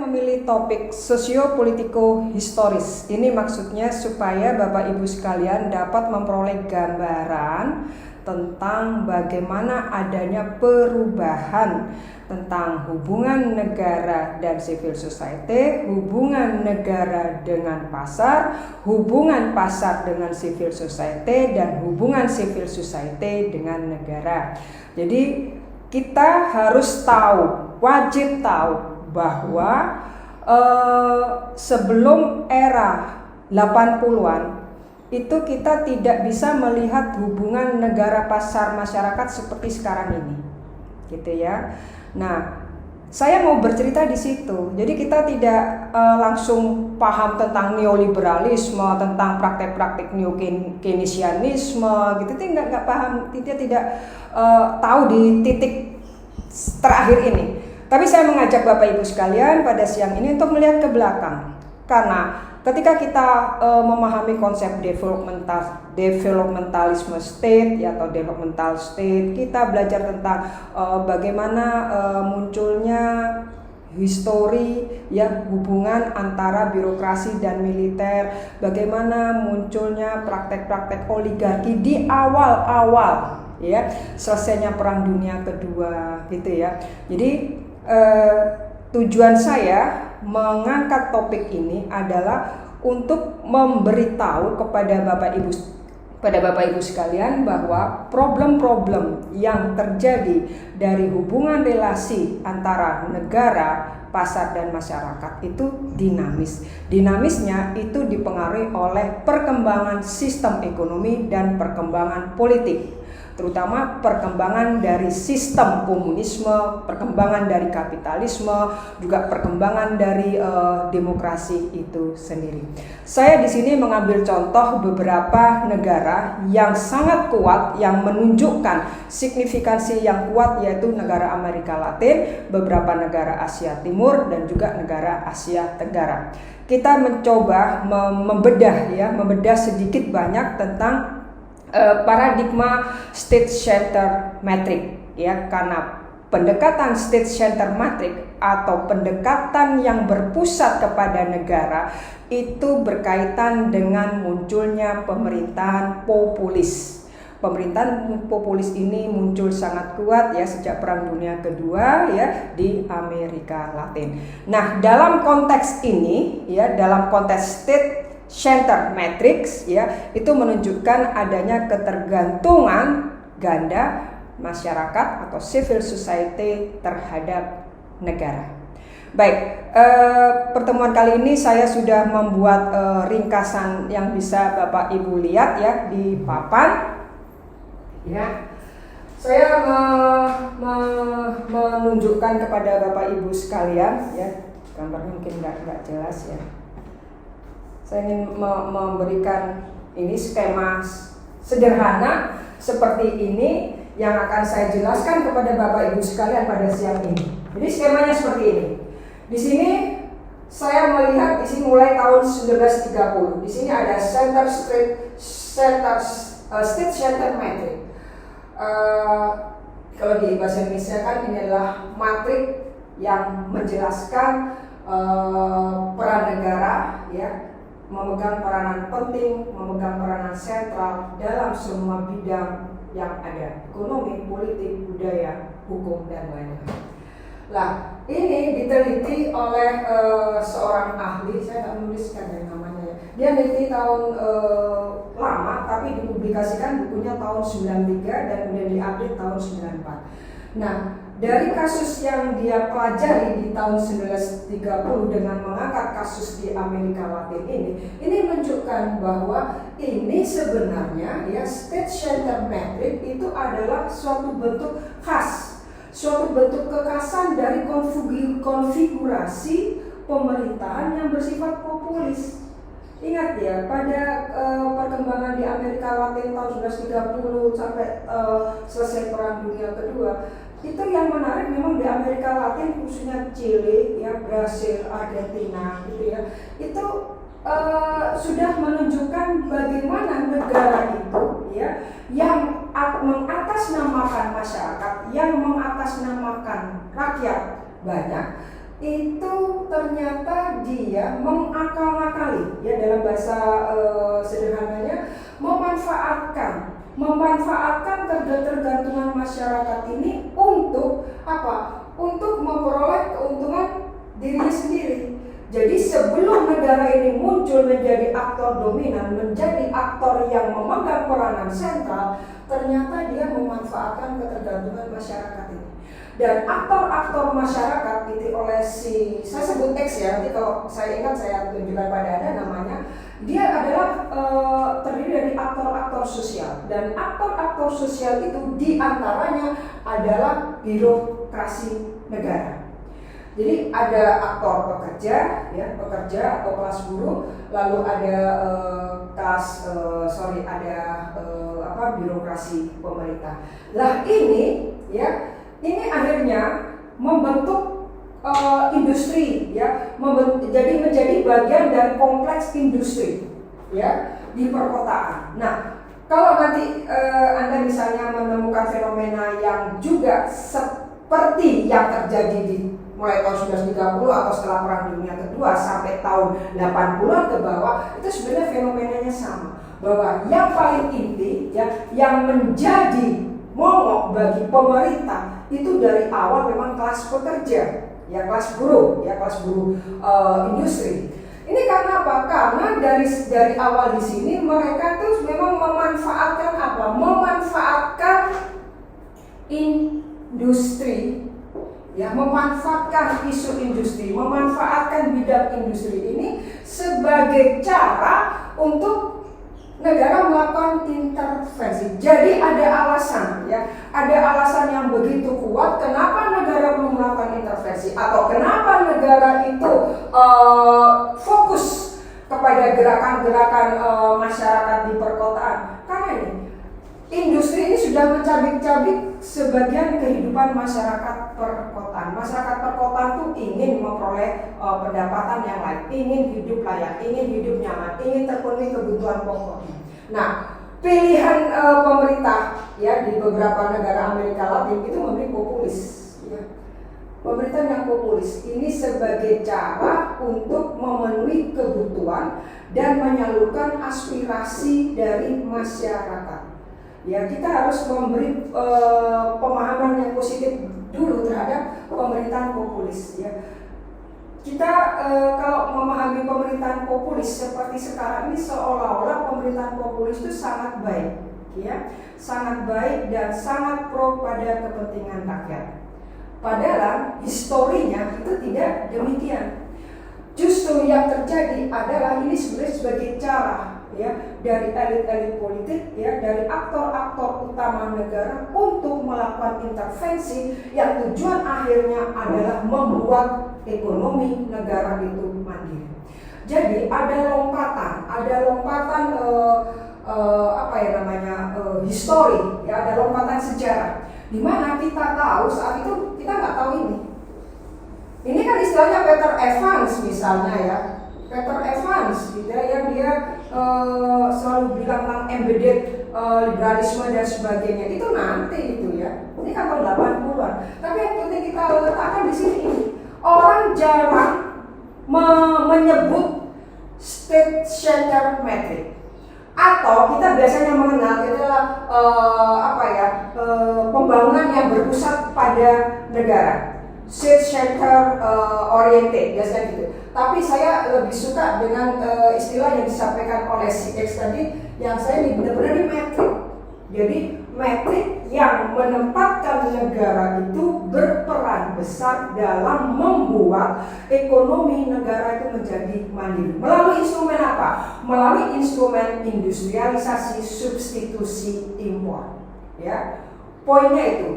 memilih topik sosiopolitiko-historis. Ini maksudnya supaya Bapak Ibu sekalian dapat memperoleh gambaran tentang bagaimana adanya perubahan tentang hubungan negara dan civil society, hubungan negara dengan pasar, hubungan pasar dengan civil society, dan hubungan civil society dengan negara. Jadi kita harus tahu, wajib tahu bahwa sebelum era 80-an itu kita tidak bisa melihat hubungan negara pasar masyarakat seperti sekarang ini, gitu ya. Nah, saya mau bercerita di situ. Jadi kita tidak langsung paham tentang neoliberalisme, tentang praktek-praktek neo keynesianisme, gitu. Kita nggak paham, tidak tahu di titik terakhir ini. Tapi saya mengajak Bapak Ibu sekalian pada siang ini untuk melihat ke belakang. Karena ketika kita memahami konsep developmentalisme state atau developmental state, kita belajar tentang bagaimana munculnya histori ya hubungan antara birokrasi dan militer, bagaimana munculnya praktek-praktek oligarki di awal-awal ya selesainya Perang Dunia Kedua gitu ya. Jadi tujuan saya mengangkat topik ini adalah untuk memberitahu kepada Bapak Ibu sekalian bahwa problem-problem yang terjadi dari hubungan relasi antara negara, pasar dan masyarakat itu dinamis. Dinamisnya itu dipengaruhi oleh perkembangan sistem ekonomi dan perkembangan politik, terutama perkembangan dari sistem komunisme, perkembangan dari kapitalisme, juga perkembangan dari demokrasi itu sendiri. Saya di sini mengambil contoh beberapa negara yang sangat kuat, yang menunjukkan signifikansi yang kuat, yaitu negara Amerika Latin, beberapa negara Asia Timur, dan juga negara Asia Tenggara. Kita mencoba membedah sedikit banyak tentang paradigma state center metric ya, karena pendekatan state center metric atau pendekatan yang berpusat kepada negara itu berkaitan dengan munculnya pemerintahan populis. Pemerintahan populis ini muncul sangat kuat ya sejak Perang Dunia Kedua ya di Amerika Latin. Nah, dalam konteks ini ya, dalam konteks state center matrix ya, itu menunjukkan adanya ketergantungan ganda masyarakat atau civil society terhadap negara. Baik, pertemuan kali ini saya sudah membuat ringkasan yang bisa Bapak Ibu lihat ya di papan. Ya, saya menunjukkan kepada Bapak Ibu sekalian ya, gambarnya mungkin nggak jelas ya. Saya ingin memberikan ini skema sederhana seperti ini yang akan saya jelaskan kepada Bapak Ibu sekalian pada siang ini. Jadi skemanya seperti ini. Di sini saya melihat di sini mulai tahun 1930. Di sini ada state center metric. Kalau di bahasa Indonesia kan ini adalah matrik yang menjelaskan peran negara ya, memegang peranan penting, memegang peranan sentral dalam semua bidang yang ada, ekonomi, politik, budaya, hukum, dan lain-lain. Nah, ini diteliti oleh seorang ahli, saya tak menuliskan ya namanya ya. Dia meneliti tahun lama, tapi dipublikasikan bukunya tahun 93 dan kemudian diupdate tahun 94. Nah, dari kasus yang dia pelajari di tahun 1930 dengan mengangkat kasus di Amerika Latin ini menunjukkan bahwa ini sebenarnya ya state center metric itu adalah suatu bentuk khas, suatu bentuk kekhasan dari konfigurasi pemerintahan yang bersifat populis. Ingat ya, pada perkembangan di Amerika Latin tahun 1930 sampai selesai Perang Dunia Kedua, itu yang menarik memang di Amerika Latin, khususnya Chile, ya, Brasil, Argentina, gitu ya, itu sudah menunjukkan bagaimana negara itu ya yang mengatasnamakan masyarakat, yang mengatasnamakan rakyat banyak, itu ternyata dia mengakal-akali, ya dalam bahasa sederhananya memanfaatkan ketergantungan masyarakat ini untuk apa? Untuk memperoleh keuntungan dirinya sendiri. Jadi sebelum negara ini muncul menjadi aktor dominan, menjadi aktor yang memegang peranan sentral, ternyata dia memanfaatkan ketergantungan masyarakat ini. Dan aktor-aktor masyarakat itu oleh saya sebut X ya, nanti kalau saya ingat saya tunjukkan pada Anda namanya. Dia adalah terdiri dari aktor-aktor sosial, dan aktor-aktor sosial itu diantaranya adalah birokrasi negara. Jadi ada aktor pekerja, ya pekerja atau kelas buruh, lalu ada birokrasi pemerintah. Lah ini ya, ini akhirnya membentuk industri, ya, jadi menjadi bagian dari kompleks industri, ya, di perkotaan. Nah, kalau nanti Anda misalnya menemukan fenomena yang juga seperti yang terjadi di mulai tahun 1930 atau setelah Perang Dunia Kedua sampai tahun 80-an ke bawah, itu sebenarnya fenomenanya sama, bahwa yang paling inti, ya, yang menjadi momok bagi pemerintah itu dari awal memang kelas pekerja, ya kelas buruh industri. Ini karena apa? Karena dari awal di sini mereka tuh memang memanfaatkan apa? Memanfaatkan industri, ya, memanfaatkan isu industri, memanfaatkan bidang industri ini sebagai cara untuk negara melakukan intervensi. Jadi ada alasan, ya, ada alasan yang begitu kuat kenapa negara belum melakukan intervensi, atau kenapa negara itu fokus kepada gerakan-gerakan masyarakat di perkotaan. Karena ini industri ini sudah mencabik-cabik sebagian kehidupan masyarakat perkotaan. Masyarakat perkotaan tuh ingin memperoleh pendapatan yang layak, ingin hidup layak, ingin hidup nyaman, ingin terpenuhi kebutuhan pokoknya. Nah, pilihan pemerintah, ya, di beberapa negara Amerika Latin itu memberi populis, ya. Pemerintahan yang populis ini sebagai cara untuk memenuhi kebutuhan dan menyalurkan aspirasi dari masyarakat. Ya, kita harus memberi pemahaman yang positif dulu terhadap pemerintahan populis, ya. Kita kalau memahami pemerintahan populis seperti sekarang ini, seolah-olah pemerintahan populis itu sangat baik, ya, sangat baik dan sangat pro pada kepentingan rakyat. Padahal historinya itu tidak demikian. Justru yang terjadi adalah ini sebenarnya sebagai cara, ya, dari elit-elit politik, ya, dari aktor-aktor utama negara untuk melakukan intervensi yang tujuan akhirnya adalah membuat ekonomi negara itu mandiri. Jadi ada lompatan histori, ya, ada lompatan sejarah, di mana kita tahu saat itu kita nggak tahu ini. Ini kan istilahnya Peter Evans misalnya, ya. Peter Evans, gitu ya, yang dia selalu bilang tentang embedded liberalisme dan sebagainya. Itu nanti itu, ya. Ini kan tahun 80-an. Tapi yang penting kita letakkan di sini, orang jarang menyebut state center metric. Atau kita biasanya mengenal itu adalah pembangunan yang berpusat pada negara. State center oriented, biasanya gitu. Tapi saya lebih suka dengan istilah yang disampaikan oleh si X tadi, yang saya benar-benar di metrik. Jadi metrik yang menempatkan negara itu berperan besar dalam membuat ekonomi negara itu menjadi mandiri. Melalui instrumen apa? Melalui instrumen industrialisasi substitusi impor. Ya, poinnya itu.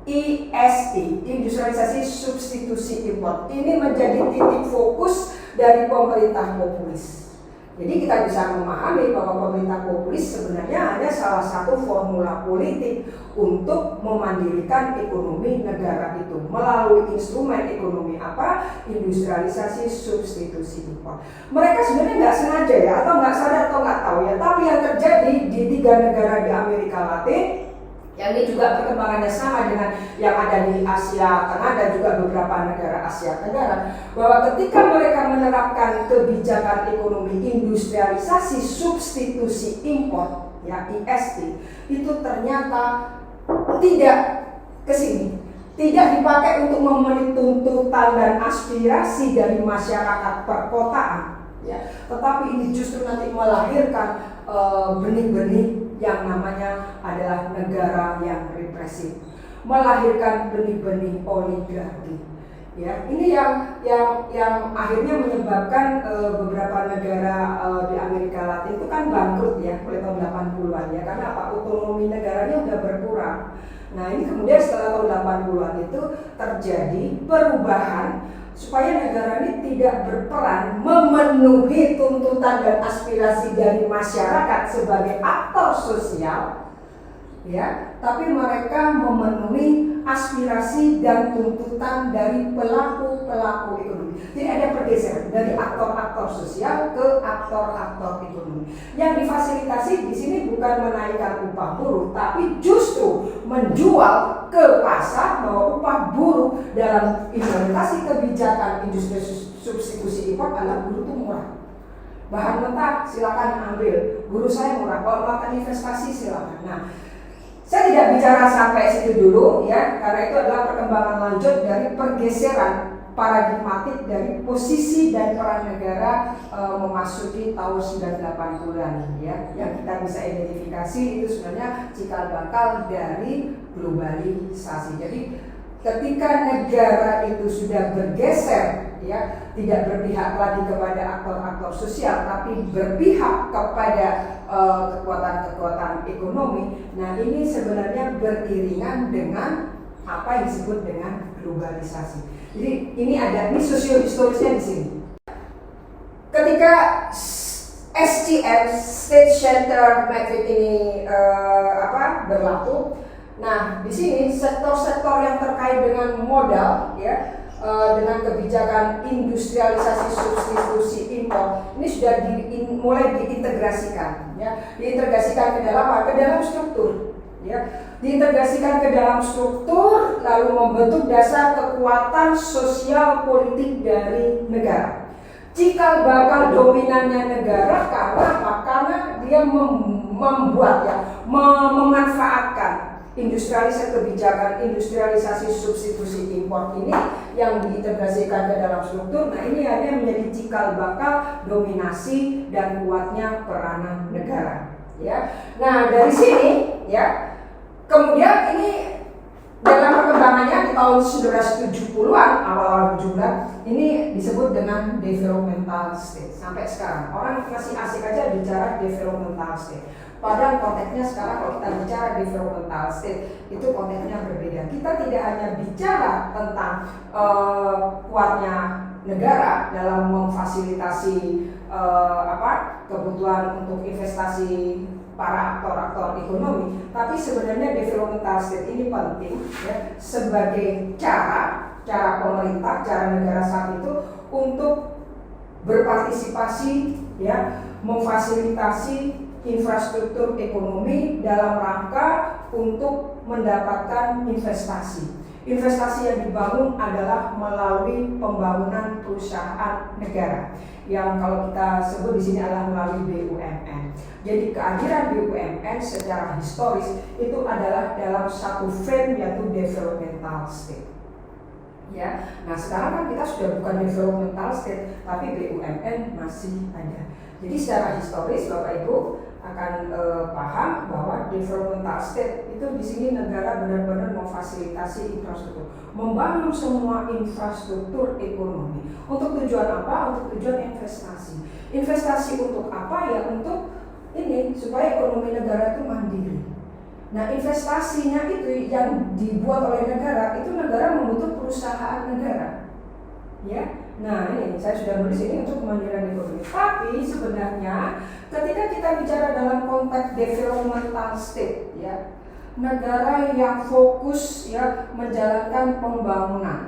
ISI, industrialisasi substitusi impor. Ini menjadi titik fokus dari pemerintah populis. Jadi kita bisa memahami bahwa pemerintah populis sebenarnya hanya salah satu formula politik untuk memandirikan ekonomi negara itu melalui instrumen ekonomi apa? Industrialisasi substitusi impor. Mereka sebenarnya nggak sengaja, ya, atau nggak sadar atau nggak tahu, ya. Tapi yang terjadi di 3 negara di Amerika Latin Yang ini juga perkembangannya sama dengan yang ada di Asia Tengah dan juga beberapa negara Asia Tenggara, bahwa ketika mereka menerapkan kebijakan ekonomi industrialisasi substitusi impor, ya ISI, itu ternyata tidak ke sini, tidak dipakai untuk memenuhi tuntutan dan aspirasi dari masyarakat perkotaan, ya, tetapi ini justru nanti melahirkan benih-benih yang namanya adalah negara yang represif, melahirkan benih-benih oligarki. Ya, ini yang akhirnya menyebabkan beberapa negara di Amerika Latin itu kan bangkrut ya mulai tahun 80-an ya, karena apa? Otonomi negaranya udah berkurang. Nah, ini kemudian setelah tahun 80-an itu terjadi perubahan supaya negara ini tidak berperan memenuhi tuntutan dan aspirasi dari masyarakat sebagai aktor sosial, ya, tapi mereka memenuhi aspirasi dan tuntutan dari pelaku-pelaku ekonomi. Tidak ada pergeseran dari aktor-aktor sosial ke aktor-aktor ekonomi. Yang difasilitasi di sini bukan menaikkan upah buruh, tapi justru menjual ke pasar bahwa upah buruh dalam implementasi kebijakan industri substitusi impor adalah buruh itu murah. Bahan mentah silakan ambil, buruh saya murah. Kalau melakukan investasi silakan. Nah, saya tidak bicara sampai situ dulu ya, karena itu adalah perkembangan lanjut dari pergeseran paradigmatik dari posisi dan peran negara memasuki tahun 1980-an ya. Yang kita bisa identifikasi itu sebenarnya cikal bakal dari globalisasi. Jadi ketika negara itu sudah bergeser ya, tidak berpihak lagi kepada aktor-aktor sosial tapi berpihak kepada kekuatan-kekuatan ekonomi. Nah, ini sebenarnya beriringan dengan apa yang disebut dengan globalisasi. Jadi ini sosiohistorisnya di sini. Ketika SCM State Center Metric ini berlaku, nah di sini sektor-sektor yang terkait dengan modal ya, dengan kebijakan industrialisasi substitusi impor ini sudah mulai diintegrasikan ya, diintegrasikan ke dalam apa? Ke dalam struktur ya, diintegrasikan ke dalam struktur lalu membentuk dasar kekuatan sosial politik dari negara. Cikal bakal dominannya negara karena apa? Karena dia membuat ya, memanfaatkan kebijakan industrialisasi substitusi impor ini yang diintegrasikan ke dalam struktur. Nah, ini hanya menjadi cikal bakal dominasi dan kuatnya peranan negara ya. Nah, dari sini ya, kemudian ini dalam perkembangannya di tahun 1970-an, awal-awal 70-an, ini disebut dengan developmental state. Sampai sekarang orang masih asik aja bicara developmental state. Padahal konteksnya sekarang kalau kita bicara developmental state itu konteksnya berbeda. Kita tidak hanya bicara tentang kuatnya negara dalam memfasilitasi kebutuhan untuk investasi para aktor-aktor ekonomi, tapi sebenarnya developmental state ini penting ya, sebagai cara pemerintah, cara negara saat itu untuk berpartisipasi ya, memfasilitasi infrastruktur ekonomi dalam rangka untuk mendapatkan investasi. Investasi yang dibangun adalah melalui pembangunan perusahaan negara yang kalau kita sebut di sini adalah melalui BUMN. Jadi kehadiran BUMN secara historis itu adalah dalam satu frame yaitu developmental state. Ya, nah sekarang kan kita sudah bukan developmental state, tapi BUMN masih ada. Jadi secara historis Bapak Ibu akan paham bahwa developmental state itu di sini negara benar-benar memfasilitasi infrastruktur, membangun semua infrastruktur ekonomi. Untuk tujuan apa? Untuk tujuan investasi. Investasi untuk apa? Ya untuk ini supaya ekonomi negara itu mandiri. Nah, investasinya itu yang dibuat oleh negara, itu negara membentuk perusahaan negara. Ya. Nah, ini saya sudah nulis ini untuk kemandirian ekonomi. Tapi sebenarnya ketika kita bicara dalam konteks developmental state ya, negara yang fokus ya menjalankan pembangunan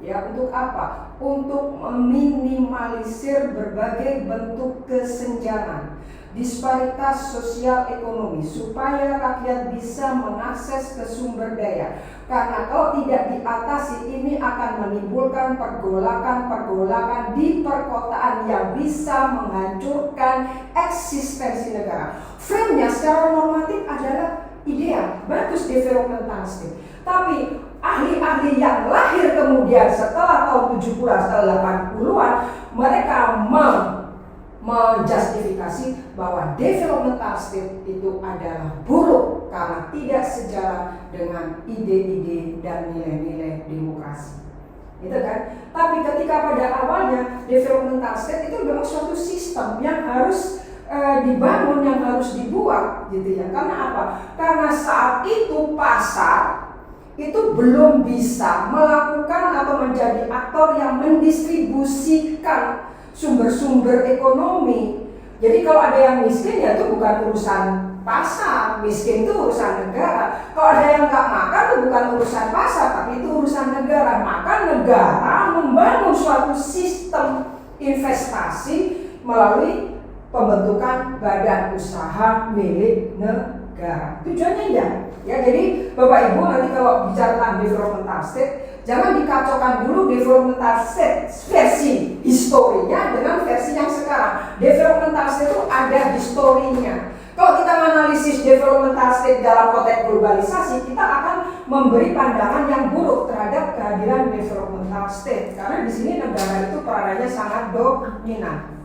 ya, untuk apa? Untuk meminimalisir berbagai bentuk kesenjangan. disparitas sosial ekonomi, supaya rakyat bisa mengakses ke sumber daya. Karena kalau tidak diatasi, ini akan menimbulkan pergolakan-pergolakan di perkotaan yang bisa menghancurkan eksistensi negara. Frame-nya secara normatif adalah ideal, bagus developmental state. Tapi ahli-ahli yang lahir kemudian setelah tahun 70-an, setelah 80-an, mereka menjustifikasi bahwa developmental state itu adalah buruk karena tidak sejalan dengan ide-ide dan nilai-nilai demokrasi. Gitu kan? Tapi ketika pada awalnya developmental state itu memang suatu sistem yang harus dibangun, yang harus dibuat, gitu ya. Karena apa? Karena saat itu pasar itu belum bisa melakukan atau menjadi aktor yang mendistribusikan sumber-sumber ekonomi. Jadi kalau ada yang miskin, ya itu bukan urusan pasar, miskin itu urusan negara. Kalau ada yang nggak makan, itu bukan urusan pasar, tapi itu urusan negara. Maka negara membangun suatu sistem investasi melalui pembentukan badan usaha milik negara. Tujuannya ya, jadi Bapak Ibu nanti kalau bicara tentang developmental state, jangan dikacaukan dulu developmental state versi historinya dengan versi yang sekarang. Developmental state itu ada historinya. Kalau kita menganalisis developmental state dalam konteks globalisasi, kita akan memberi pandangan yang buruk terhadap kehadiran developmental state, karena di sini negara itu perannya sangat dominan.